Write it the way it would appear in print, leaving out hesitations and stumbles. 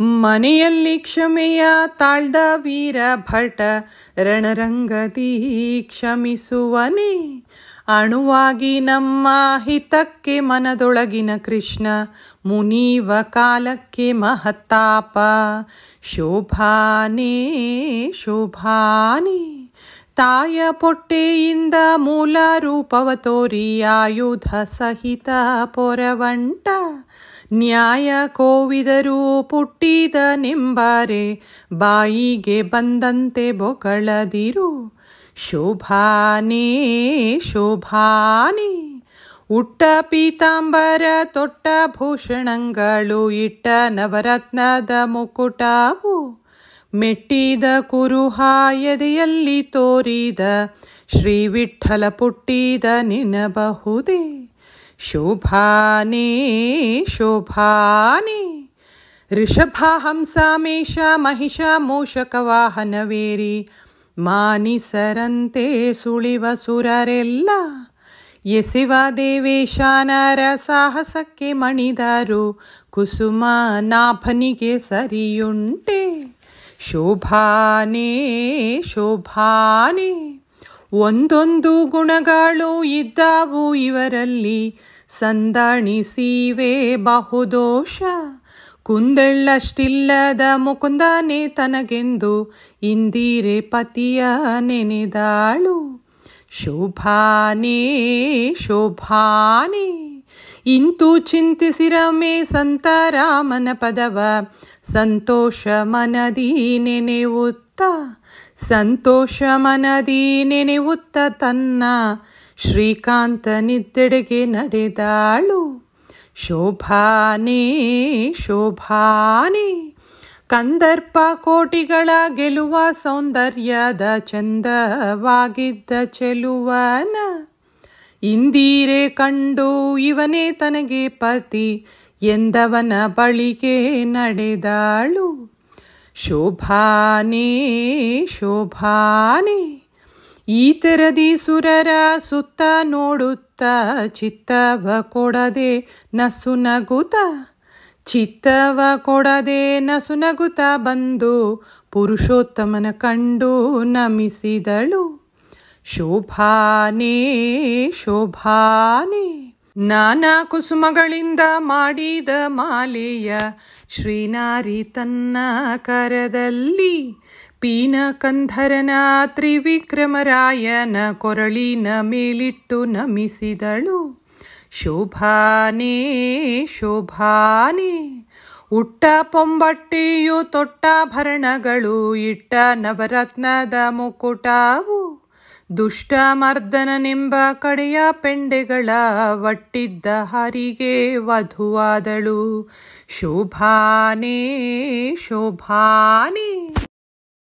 ಮನೆಯಲ್ಲಿ ಕ್ಷಮೆಯ ತಾಳ್ದ ವೀರ ಭಟ ರಣರಂಗದಿ ಕ್ಷಮಿಸುವನೇ. ಅಣುವಾಗಿ ನಮ್ಮ ಹಿತಕ್ಕೆ ಮನದೊಳಗಿನ ಕೃಷ್ಣ ಮುನೀವ ಕಾಲಕ್ಕೆ ಮಹತ್ತಾಪ. ಶೋಭಾನೇ ಶೋಭಾನೇ ತಾಯ ಪೊಟ್ಟೆಯಿಂದ ಮೂಲ ರೂಪವ ತೋರಿ ಆಯುಧ ಸಹಿತ ಪೊರವಂಟ. ನ್ಯಾಯ ಕೋವಿದರು ಪುಟ್ಟಿದ ನಿಂಬಾರೆ ಬಾಯಿಗೆ ಬಂದಂತೆ ಬೊಗಳದಿರು. ಶೋಭಾನೇ ಶೋಭಾನೇ ಉಟ್ಟ ಪೀತಾಂಬರ ತೊಟ್ಟ ಭೂಷಣಗಳು ಇಟ್ಟ ನವರತ್ನದ ಮುಕುಟವು. ಮೆಟ್ಟಿದ ಕುರುಹ ಎದೆಯಲ್ಲಿ ತೋರಿದ ಶ್ರೀ ವಿಠ್ಠಲ ಪುಟ್ಟಿದ ನೆನಬಹುದೇ. ಶೋಭಾನೇ ಶೋಭಾನೇ ಋಷಭ ಹಂಸ ಮೇಷ ಮಹಿಷ ಮೂಷಕ ವಾಹನವೇರಿ ಮಾನಿಸರಂತೆ ಸುಳಿವ ಸುರರೆಲ್ಲ. ಎಸೆವ ದೇವೇಶಾನರ ಸಾಹಸಕ್ಕೆ ಮಣಿದರು ಕುಸುಮ ನಾಭನಿಗೆ ಸರಿಯುಂಟೆ. ಶೋಭಾನೇ ಶೋಭಾನೇ ಒಂದೊಂದು ಗುಣಗಳು ಇದ್ದವು ಇವರಲ್ಲಿ ಸಂದಣಿಸಿವೆ ಬಹುದೋಷ. ಕುಂದೆಳ್ಳಷ್ಟಿಲ್ಲದ ಮುಕುಂದನೇ ತನಗೆಂದು ಇಂದಿರೆ ಪತಿಯ ನೆನೆದಾಳು. ಶೋಭಾನೇ ಶೋಭಾನೇ ಇಂತು ಚಿಂತಿಸಿರಮೆ ಸಂತರಾಮನ ಪದವ ಸಂತೋಷ ಮನದಿ ನೆನೆವುತ್ತ. ಸಂತೋಷ ಮನದಿ ನೆನೆವುತ್ತ ತನ್ನ ಶ್ರೀಕಾಂತನಿದ್ದೆಡೆಗೆ ನಡೆದಾಳು. ಶೋಭಾನೇ ಶೋಭಾನೇ ಕಂದರ್ಪ ಕೋಟಿಗಳ ಗೆಲುವ ಸೌಂದರ್ಯದ ಚಂದವಾಗಿದ್ದ ಚೆಲುವನ ಇಂದಿರೆ ಕಂಡು ಇವನೇ ತನಗೆ ಪತಿ ಎಂದವನ ಬಳಿಗೆ ನಡೆದಾಳು. ಶೋಭಾನೇ ಶೋಭಾನೇ ಈ ತೆರದಿ ಸುರರ ಸುತ್ತ ನೋಡುತ್ತ ಚಿತ್ತವ ಕೊಡದೆ ನಸುನಗುತ. ಚಿತ್ತವ ಕೊಡದೆ ನಸುನಗುತ ಬಂದು ಪುರುಷೋತ್ತಮನ ಕಂಡು ನಮಿಸಿದಳು. ಶೋಭಾನೇ ಶೋಭಾನೇ ನಾನಾ ಕುಸುಮಗಳಿಂದ ಮಾಡಿದ ಮಾಲೆಯ ಶ್ರೀನಾರಿ ತನ್ನ ಕರದಲ್ಲಿ ಪೀನ ಕಂಧರನ ತ್ರಿವಿಕ್ರಮರಾಯನ ಕೊರಳಿನ ಮೇಲಿಟ್ಟು ನಮಿಸಿದಳು. ಶೋಭಾನೇ ಶೋಭಾನೇ ಉಟ್ಟ ಪೊಂಬಟ್ಟೆಯು ತೊಟ್ಟಾಭರಣಗಳು ಇಟ್ಟ ನವರತ್ನದ ಮುಕುಟವು. ದುಷ್ಟ ಮರ್ದನನೆಂಬ ಕಡೆಯ ಪೆಂಡೆಗಳ ಒಟ್ಟಿದ್ದ ಹರಿಗೆ ವಧುವಾದಳು. ಶೋಭಾನೇ ಶೋಭಾನೇ